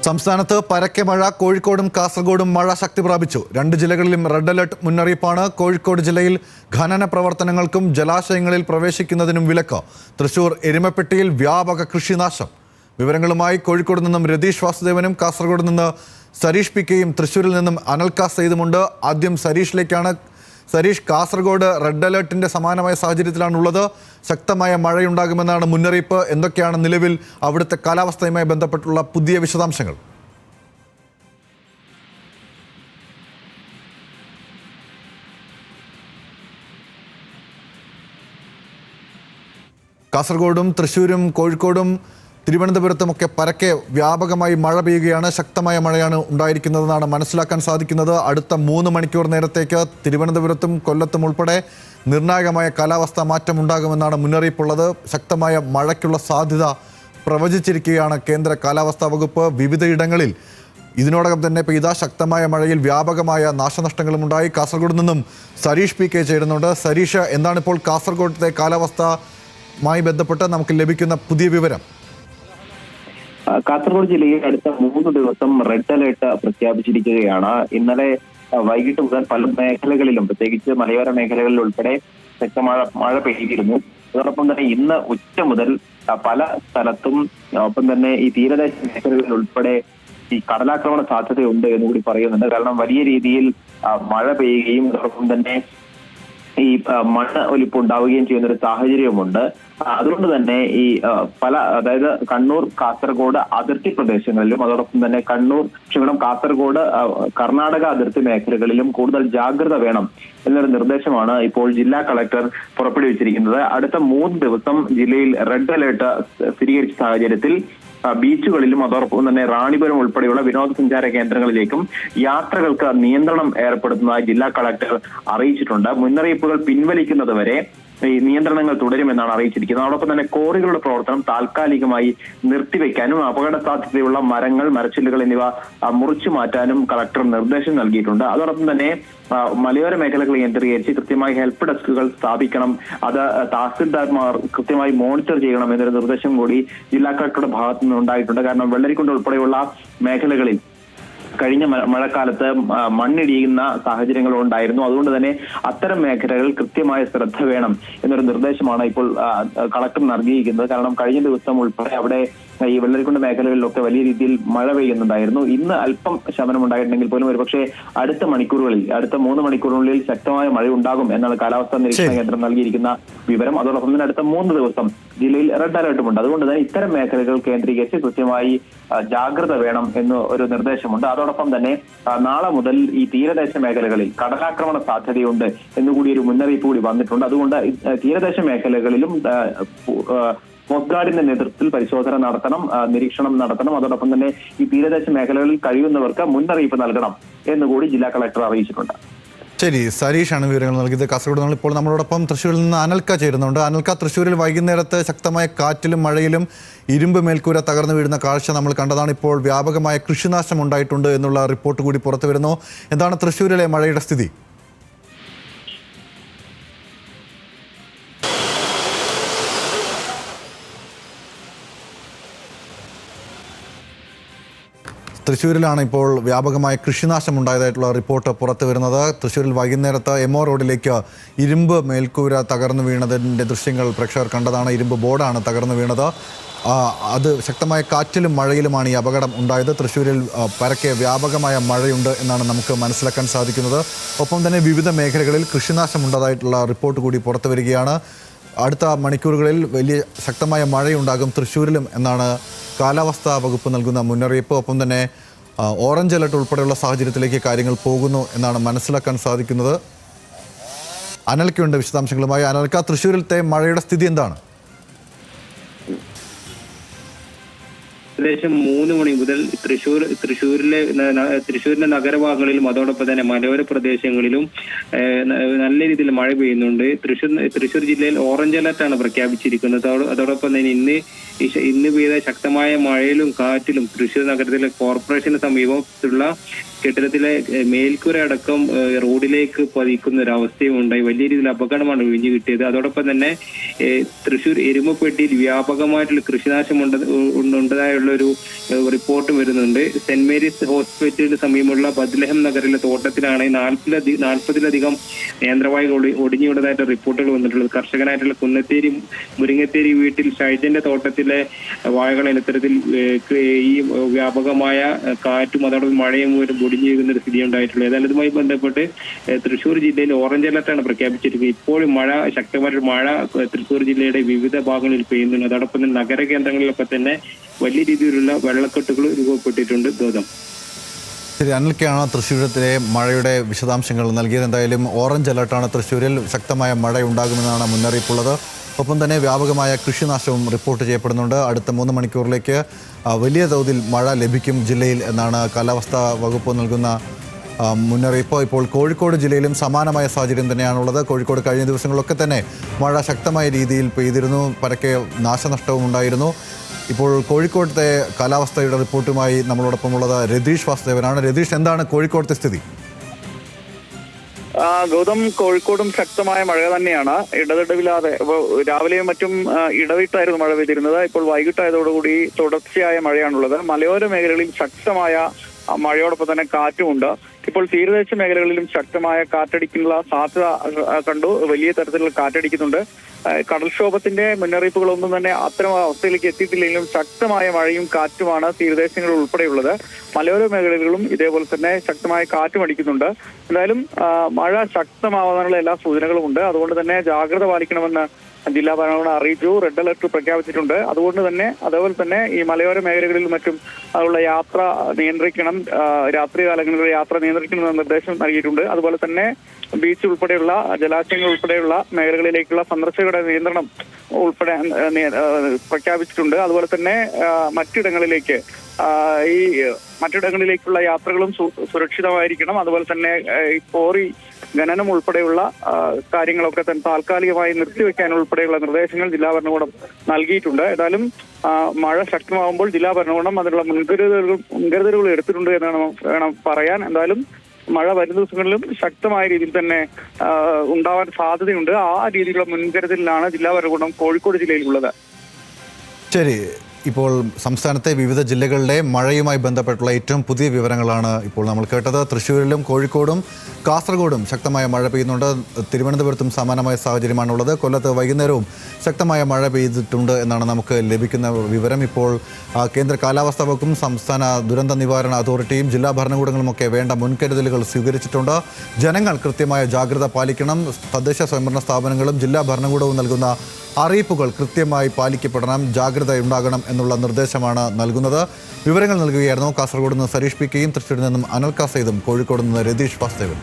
സംസ്ഥാനത്ത് പരക്കെ മഴ. കോഴിക്കോടും കാസർഗോഡും മഴ ശക്തി പ്രാപിച്ചു. 2 ജില്ലകളിലും റെഡ് അലർട്ട് മുന്നറിയിപ്പാണ്. കോഴിക്കോട് ജില്ലയിൽ ഖനന പ്രവർത്തനങ്ങൾക്കും ജലാശയങ്ങളിൽ പ്രവേശിക്കുന്നതിനും വിലക്ക്. തൃശൂർ എരുമപ്പെട്ടിയിൽ വ്യാപക കൃഷിനാശം. വിവരങ്ങളുമായി കോഴിക്കോട് നിന്നും രതീഷ് വാസുദേവനും കാസർഗോഡ് നിന്ന് സരീഷ് പിക്കെയും തൃശൂരിൽ നിന്നും അനൽക സെയ്ദുമുണ്ട്. ആദ്യം സരീഷിലേക്കാണ്. സരീഷ്, കാസർഗോഡ് റെഡ് അലർട്ടിന്റെ സമാനമായ സാഹചര്യത്തിലാണുള്ളത്. ശക്തമായ മഴയുണ്ടാകുമെന്നാണ് മുന്നറിയിപ്പ്. എന്തൊക്കെയാണ് നിലവിൽ അവിടുത്തെ കാലാവസ്ഥയുമായി ബന്ധപ്പെട്ടുള്ള പുതിയ വിശദാംശങ്ങൾ? കാസർഗോഡും തൃശ്ശൂരും കോഴിക്കോടും തിരുവനന്തപുരത്തുമൊക്കെ പരക്കെ വ്യാപകമായി മഴ പെയ്യുകയാണ്. ശക്തമായ മഴയാണ് ഉണ്ടായിരിക്കുന്നതെന്നാണ് മനസ്സിലാക്കാൻ സാധിക്കുന്നത്. അടുത്ത 3 മണിക്കൂർ നേരത്തേക്ക് തിരുവനന്തപുരത്തും കൊല്ലത്തും ഉൾപ്പെടെ നിർണായകമായ കാലാവസ്ഥാ മാറ്റം ഉണ്ടാകുമെന്നാണ് മുന്നറിയിപ്പുള്ളത്. ശക്തമായ മഴയ്ക്കുള്ള സാധ്യത പ്രവചിച്ചിരിക്കുകയാണ് കേന്ദ്ര കാലാവസ്ഥാ വകുപ്പ്. വിവിധയിടങ്ങളിൽ ഇതിനോടകം തന്നെ പെയ്ത ശക്തമായ മഴയിൽ വ്യാപകമായ നാശനഷ്ടങ്ങളും ഉണ്ടായി. കാസർഗോഡ് നിന്നും സരീഷ് പി കെ ചേരുന്നുണ്ട്. സരീഷ്, എന്താണിപ്പോൾ കാസർഗോഡത്തെ കാലാവസ്ഥയുമായി ബന്ധപ്പെട്ട് നമുക്ക് ലഭിക്കുന്ന പുതിയ വിവരം? കാസർഗോഡ് ജില്ലയിൽ അടുത്ത 3 ദിവസം റെഡ് അലേർട്ട് പ്രഖ്യാപിച്ചിരിക്കുകയാണ്. ഇന്നലെ വൈകിട്ട് മുതൽ പല മേഖലകളിലും, പ്രത്യേകിച്ച് മലയോര മേഖലകളിൽ ഉൾപ്പെടെ ശക്തമായ മഴ പെയ്തിരുന്നു. അതോടൊപ്പം തന്നെ ഇന്ന് ഉച്ച മുതൽ പല സ്ഥലത്തും, ഒപ്പം തന്നെ ഈ തീരദേശ മേഖലകളിൽ ഉൾപ്പെടെ ഈ കടലാക്രമണ സാധ്യതയുണ്ട് എന്നുകൂടി പറയുന്നുണ്ട്. കാരണം വലിയ രീതിയിൽ മഴ പെയ്യുകയും അതോടൊപ്പം തന്നെ ഈ മണ്ണ് ഒലിപ്പ് ഉണ്ടാവുകയും ചെയ്യുന്ന ഒരു സാഹചര്യമുണ്ട്. അതുകൊണ്ട് തന്നെ ഈ അതായത് കണ്ണൂർ കാസർഗോഡ് അതിർത്തി പ്രദേശങ്ങളിലും അതോടൊപ്പം തന്നെ കാസർഗോഡ് കർണാടക അതിർത്തി മേഖലകളിലും കൂടുതൽ ജാഗ്രത വേണം എന്നൊരു നിർദ്ദേശമാണ് ഇപ്പോൾ ജില്ലാ കളക്ടർ പുറപ്പെടുവിച്ചിരിക്കുന്നത്. അടുത്ത 3 ദിവസം ജില്ലയിൽ റെഡ് അലേർട്ട് സ്ഥിരീകരിച്ച സാഹചര്യത്തിൽ ബീച്ചുകളിലും അതോടൊപ്പം തന്നെ റാണിപുരം ഉൾപ്പെടെയുള്ള വിനോദസഞ്ചാര കേന്ദ്രങ്ങളിലേക്കും യാത്രകൾക്ക് നിയന്ത്രണം ഏർപ്പെടുത്തുന്നതായി ജില്ലാ കളക്ടർ അറിയിച്ചിട്ടുണ്ട്. മുന്നറിയിപ്പുകൾ പിൻവലിക്കുന്നത് വരെ ഈ നിയന്ത്രണങ്ങൾ തുടരുമെന്നാണ് അറിയിച്ചിരിക്കുന്നത്. അതോടൊപ്പം തന്നെ ക്വാറികളുടെ പ്രവർത്തനം താൽക്കാലികമായി നിർത്തിവെക്കാനും അപകട സാധ്യതയുള്ള മരങ്ങൾ, മരച്ചില്ലുകൾ എന്നിവ മുറിച്ചു മാറ്റാനും കളക്ടർ നിർദ്ദേശം നൽകിയിട്ടുണ്ട്. അതോടൊപ്പം തന്നെ മലയോര മേഖലകൾ കേന്ദ്രീകരിച്ച് കൃത്യമായി ഹെൽപ്പ് ഡെസ്കുകൾ സ്ഥാപിക്കണം, അത് തഹസിൽദാർമാർ കൃത്യമായി മോണിറ്റർ ചെയ്യണം എന്നൊരു നിർദ്ദേശം കൂടി ജില്ലാ കളക്ടറുടെ ഭാഗത്തു നിന്ന് ഉണ്ടായിട്ടുണ്ട്. കാരണം വെള്ളരിക്കുണ്ട് ഉൾപ്പെടെയുള്ള മേഖലകളിൽ കഴിഞ്ഞ മഴക്കാലത്ത് മണ്ണിടിയുന്ന സാഹചര്യങ്ങൾ ഉണ്ടായിരുന്നു. അതുകൊണ്ട് തന്നെ അത്തരം മേഖലകളിൽ കൃത്യമായ ശ്രദ്ധ വേണം എന്നൊരു നിർദ്ദേശമാണ് ഇപ്പോൾ കളക്ടർ നൽകിയിരിക്കുന്നത്. കാരണം കഴിഞ്ഞ ദിവസം ഉൾപ്പെടെ അവിടെ ഈ വെള്ളരിക്കുണ്ട് മേഖലകളിലൊക്കെ വലിയ രീതിയിൽ മഴ പെയ്യുന്നുണ്ടായിരുന്നു. ഇന്ന് അല്പം ശമനം ഉണ്ടായിട്ടുണ്ടെങ്കിൽ പോലും ഒരുപക്ഷെ അടുത്ത 3 മണിക്കൂറുകളിൽ ശക്തമായ മഴ ഉണ്ടാകും എന്നാണ് കാലാവസ്ഥാ നിരീക്ഷണ കേന്ദ്രം നൽകിയിരിക്കുന്ന വിവരം. അതോടൊപ്പം തന്നെ അടുത്ത 3 ദിവസം ജില്ലയിൽ റെഡ് അലർട്ടുമുണ്ട്. അതുകൊണ്ട് തന്നെ ഇത്തരം മേഖലകൾ കേന്ദ്രീകരിച്ച് കൃത്യമായി ജാഗ്രത വേണം എന്ന് ഒരു നിർദ്ദേശമുണ്ട്. അതോടൊപ്പം തന്നെ നാളെ മുതൽ ഈ തീരദേശ മേഖലകളിൽ കടലാക്രമണ സാധ്യതയുണ്ട് എന്നുകൂടി ഒരു മുന്നറിയിപ്പ് കൂടി വന്നിട്ടുണ്ട്. അതുകൊണ്ട് തീരദേശ മേഖലകളിലും കോസ്റ്റ് ഗാർഡിന്റെ നേതൃത്വത്തിൽ പരിശോധന നടത്തണം, നിരീക്ഷണം നടത്തണം. അതോടൊപ്പം തന്നെ ഈ തീരദേശ മേഖലകളിൽ കഴിയുന്നവർക്ക് മുന്നറിയിപ്പ് നൽകണം എന്നുകൂടി ജില്ലാ കളക്ടർ അറിയിച്ചിട്ടുണ്ട്. ശരി, സരീഷാണ് വിവരങ്ങൾ നൽകിയത് കാസർഗോഡ് നിന്ന്. ഇപ്പോൾ നമ്മളോടൊപ്പം തൃശ്ശൂരിൽ നിന്ന് അനൽക ചേരുന്നുണ്ട്. അനൽക, തൃശ്ശൂരിൽ വൈകുന്നേരത്ത് ശക്തമായ കാറ്റിലും മഴയിലും ഇരുമ്പ് മേൽക്കൂര തകർന്നു വീഴുന്ന കാഴ്ച നമ്മൾ കണ്ടതാണ്. ഇപ്പോൾ വ്യാപകമായ കൃഷിനാശം ഉണ്ടായിട്ടുണ്ട് എന്നുള്ള റിപ്പോർട്ട് കൂടി പുറത്തു വരുന്നു. എന്താണ് തൃശ്ശൂരിലെ മഴയുടെ സ്ഥിതി? തൃശ്ശൂരിലാണ് ഇപ്പോൾ വ്യാപകമായ കൃഷിനാശം ഉണ്ടായതായിട്ടുള്ള റിപ്പോർട്ട് പുറത്തു വരുന്നത്. തൃശ്ശൂരിൽ വൈകുന്നേരത്ത് എംഒ റോഡിലേക്ക് ഇരുമ്പ് മേൽക്കൂര തകർന്നു വീണതിൻ്റെ ദൃശ്യങ്ങൾ പ്രേക്ഷകർ കണ്ടതാണ്. ഇരുമ്പ് ബോർഡാണ് തകർന്നു വീണത്. അത് ശക്തമായ കാറ്റിലും മഴയിലുമാണ് ഈ അപകടം ഉണ്ടായത്. തൃശ്ശൂരിൽ പരക്കെ വ്യാപകമായ മഴയുണ്ട് എന്നാണ് നമുക്ക് മനസ്സിലാക്കാൻ സാധിക്കുന്നത്. ഒപ്പം തന്നെ വിവിധ മേഖലകളിൽ കൃഷിനാശം ഉണ്ടായതായിട്ടുള്ള റിപ്പോർട്ട് കൂടി പുറത്തു വരികയാണ്. അടുത്ത മണിക്കൂറുകളിൽ വലിയ ശക്തമായ മഴയുണ്ടാകും തൃശ്ശൂരിലും എന്നാണ് കാലാവസ്ഥാ വകുപ്പ് നൽകുന്ന മുന്നറിയിപ്പ്. ഒപ്പം തന്നെ ഓറഞ്ച് അലർട്ട് ഉൾപ്പെടെയുള്ള സാഹചര്യത്തിലേക്ക് കാര്യങ്ങൾ പോകുന്നു എന്നാണ് മനസ്സിലാക്കാൻ സാധിക്കുന്നത്. അനൽക്കയുണ്ട് വിശദാംശങ്ങളുമായി. അനൽക്ക, തൃശ്ശൂരിലത്തെ മഴയുടെ സ്ഥിതി എന്താണ്? ഏകദേശം 3 മണി മുതൽ തൃശ്ശൂരിന്റെ നഗരഭാഗങ്ങളിലും അതോടൊപ്പം തന്നെ മലയോര പ്രദേശങ്ങളിലും നല്ല രീതിയിൽ മഴ പെയ്യുന്നുണ്ട്. തൃശ്ശൂർ ജില്ലയിൽ ഓറഞ്ച് അലർട്ടാണ് പ്രഖ്യാപിച്ചിരിക്കുന്നത്. അതോടൊപ്പം തന്നെ ഇന്ന് പെയ്ത ശക്തമായ മഴയിലും കാറ്റിലും തൃശ്ശൂർ നഗരത്തിലെ കോർപ്പറേഷന് സമീപത്തുള്ള കെട്ടിടത്തിലെ മേൽക്കൂര അടക്കം റോഡിലേക്ക് പതിക്കുന്ന ഒരു അവസ്ഥയും ഉണ്ടായി. വലിയ രീതിയിൽ അപകടമാണ് ഒഴിഞ്ഞു കിട്ടിയത്. അതോടൊപ്പം തന്നെ തൃശ്ശൂർ എരുമപ്പെട്ടിയിൽ വ്യാപകമായിട്ടുള്ള കൃഷിനാശം ഉണ്ടായുള്ള ഒരു റിപ്പോർട്ട് വരുന്നുണ്ട്. സെന്റ് മേരീസ് ഹോസ്പിറ്റലിന് സമീപമുള്ള ബദ്ലഹം നഗറിലെ തോട്ടത്തിലാണ് 40-ലധികം നേന്ത്രവാഴകൾ ഒടിഞ്ഞു വീണതായിട്ട് റിപ്പോർട്ടുകൾ വന്നിട്ടുള്ളത്. കർഷകനായിട്ടുള്ള കുന്നത്തേരി മുരിങ്ങത്തേരി വീട്ടിൽ ഷൈജന്റെ തോട്ടത്തിലെ വാഴകളാണ് ഇത്തരത്തിൽ ഈ വ്യാപകമായ കാറ്റും അതോടൊപ്പം മഴയും മൂലം ഒടിഞ്ഞു വീഴുന്ന ഒരു സ്ഥിതി ഉണ്ടായിട്ടുള്ളത്. ഏതായാലും ഇതുമായി ബന്ധപ്പെട്ട് തൃശ്ശൂർ ജില്ലയിൽ ഓറഞ്ച് അലർട്ടാണ് പ്രഖ്യാപിച്ചിരിക്കുന്നത്. ഇപ്പോഴും ശക്തമായ മഴ തൃശ്ശൂർ ജില്ലയുടെ വിവിധ ഭാഗങ്ങളിൽ പെയ്യുന്നുണ്ട്. അതോടൊപ്പം തന്നെ നഗര കേന്ദ്രങ്ങളിലൊക്കെ തന്നെ വലിയ രീതിയിലുള്ള വെള്ളക്കെട്ടുകൾ രൂപപ്പെട്ടിട്ടുണ്ട്. ഗൗതം. ശരി, അനിൽക്കാണ് തൃശ്ശൂരത്തിലെ മഴയുടെ വിശദാംശങ്ങൾ നൽകിയത്. എന്തായാലും ഓറഞ്ച് അലർട്ടാണ് തൃശ്ശൂരിൽ. ശക്തമായ മഴ ഉണ്ടാകുമെന്നാണ് മുന്നറിയിപ്പുള്ളത്. ഒപ്പം തന്നെ വ്യാപകമായ കൃഷിനാശവും റിപ്പോർട്ട് ചെയ്യപ്പെടുന്നുണ്ട്. അടുത്ത 3 മണിക്കൂറിലേക്ക് വലിയ തോതിൽ മഴ ലഭിക്കും ജില്ലയിൽ എന്നാണ് കാലാവസ്ഥാ വകുപ്പ് നൽകുന്ന മുന്നറിയിപ്പ്. ഇപ്പോൾ കോഴിക്കോട് ജില്ലയിലും സമാനമായ സാഹചര്യം തന്നെയാണുള്ളത്. കോഴിക്കോട് കഴിഞ്ഞ ദിവസങ്ങളിലൊക്കെ തന്നെ മഴ ശക്തമായ രീതിയിൽ പെയ്തിരുന്നു. പരക്കെ നാശനഷ്ടവും ഉണ്ടായിരുന്നു. ഇപ്പോൾ കോഴിക്കോട്ടെ കാലാവസ്ഥയുടെ റിപ്പോർട്ടുമായി നമ്മളോടൊപ്പമുള്ളത് രതീഷ് വാസുദേവനാണ്. രതീഷ്, എന്താണ് കോഴിക്കോട്ടെ സ്ഥിതി? ഗൗതം, കോഴിക്കോടും ശക്തമായ മഴ തന്നെയാണ്. ഇടതടവില്ലാതെ രാവിലെയും മറ്റും ഇടവിട്ടായിരുന്നു മഴ പെയ്തിരുന്നത്. ഇപ്പോൾ വൈകിട്ടായതോടുകൂടി തുടർച്ചയായ മഴയാണുള്ളത്. മലയോര മേഖലകളിൽ ശക്തമായ മഴയോടൊപ്പം തന്നെ കാറ്റുമുണ്ട്. ഇപ്പോൾ തീരദേശ മേഖലകളിലും ശക്തമായ കാറ്റടിക്കാനുള്ള സാധ്യത കണ്ടു. വലിയ തരത്തിലുള്ള കാറ്റടിക്കുന്നുണ്ട്. കടൽക്ഷോഭത്തിന്റെ മുന്നറിയിപ്പുകളൊന്നും തന്നെ അത്തരം അവസ്ഥയിലേക്ക് എത്തിയിട്ടില്ലെങ്കിലും ശക്തമായ മഴയും കാറ്റുമാണ് തീരദേശങ്ങളിൽ ഉൾപ്പെടെയുള്ളത്. മലയോര മേഖലകളിലും ഇതേപോലെ തന്നെ ശക്തമായ കാറ്റും അടിക്കുന്നുണ്ട്. എന്തായാലും മഴ ശക്തമാവാനുള്ള എല്ലാ സൂചനകളും ഉണ്ട്. അതുകൊണ്ട് തന്നെ ജാഗ്രത പാലിക്കണമെന്ന് ജില്ലാ ഭരണകൂടം അറിയിച്ചു. റെഡ് അലർട്ട് പ്രഖ്യാപിച്ചിട്ടുണ്ട്. അതേപോലെ തന്നെ ഈ മലയോര മേഖലകളിലും മറ്റും അതുള്ള യാത്ര നിയന്ത്രിക്കണം. രാത്രി കാലങ്ങളിൽ യാത്ര നിയന്ത്രിക്കണമെന്ന നിർദ്ദേശം നൽകിയിട്ടുണ്ട്. അതുപോലെ തന്നെ ബീച്ച് ഉൾപ്പെടെയുള്ള ജലാശയങ്ങൾ ഉൾപ്പെടെയുള്ള മേഖലകളിലേക്കുള്ള സന്ദർശകരുടെ നിയന്ത്രണം ഉൾപ്പെടെ പ്രഖ്യാപിച്ചിട്ടുണ്ട്. അതുപോലെ തന്നെ മറ്റിടങ്ങളിലേക്കുള്ള യാത്രകളും സുരക്ഷിതമായിരിക്കണം. അതുപോലെ തന്നെ ഈ കോറി ഖനനം ഉൾപ്പെടെയുള്ള കാര്യങ്ങളൊക്കെ തന്നെ താൽക്കാലികമായി നിർത്തിവെക്കാൻ ഉൾപ്പെടെയുള്ള നിർദ്ദേശങ്ങൾ ജില്ലാ ഭരണകൂടം നൽകിയിട്ടുണ്ട്. ഏതായാലും മഴ ശക്തമാകുമ്പോൾ ജില്ലാ ഭരണകൂടം അതിനുള്ള മുൻകരുതലുകൾ എടുത്തിട്ടുണ്ട് എന്നാണ് വേണം പറയാൻ. എന്തായാലും മഴ വരും ദിവസങ്ങളിലും ശക്തമായ രീതിയിൽ തന്നെ ഉണ്ടാവാൻ സാധ്യതയുണ്ട്. ആ രീതിയിലുള്ള മുൻകരുതലിലാണ് ജില്ലാ ഭരണകൂടം കോഴിക്കോട് ജില്ലയിലുള്ളത്. ശരി, ഇപ്പോൾ സംസ്ഥാനത്തെ വിവിധ ജില്ലകളിലെ മഴയുമായി ബന്ധപ്പെട്ടുള്ള ഏറ്റവും പുതിയ വിവരങ്ങളാണ് ഇപ്പോൾ നമ്മൾ കേട്ടത്. തൃശ്ശൂരിലും കോഴിക്കോടും കാസർഗോഡും ശക്തമായ മഴ പെയ്യുന്നുണ്ട്. തിരുവനന്തപുരത്തും സമാനമായ സാഹചര്യമാണുള്ളത്. കൊല്ലത്ത് വൈകുന്നേരവും ശക്തമായ മഴ പെയ്തിട്ടുണ്ട് എന്നാണ് നമുക്ക് ലഭിക്കുന്ന വിവരം. ഇപ്പോൾ കേന്ദ്ര കാലാവസ്ഥാ വകുപ്പും സംസ്ഥാന ദുരന്ത നിവാരണ അതോറിറ്റിയും ജില്ലാ ഭരണകൂടങ്ങളുമൊക്കെ വേണ്ട മുൻകരുതലുകൾ സ്വീകരിച്ചിട്ടുണ്ട്. ജനങ്ങൾ കൃത്യമായ ജാഗ്രത പാലിക്കണം. തദ്ദേശ സ്വയംഭരണ സ്ഥാപനങ്ങളും ജില്ലാ ഭരണകൂടവും നൽകുന്ന അറിയിപ്പുകൾ കൃത്യമായി പാലിക്കപ്പെടണം, ജാഗ്രത ഉണ്ടാകണം എന്നുള്ള നിർദ്ദേശമാണ് നൽകുന്നത്. വിവരങ്ങൾ നൽകുകയായിരുന്നു കാസർഗോഡ് നിന്ന് സരീഷ് പി കെയും തൃശ്ശൂരിൽ നിന്നും അനിൽ കാസയും കോഴിക്കോട് നിന്ന് രതീഷ് വാസുദേവൻ.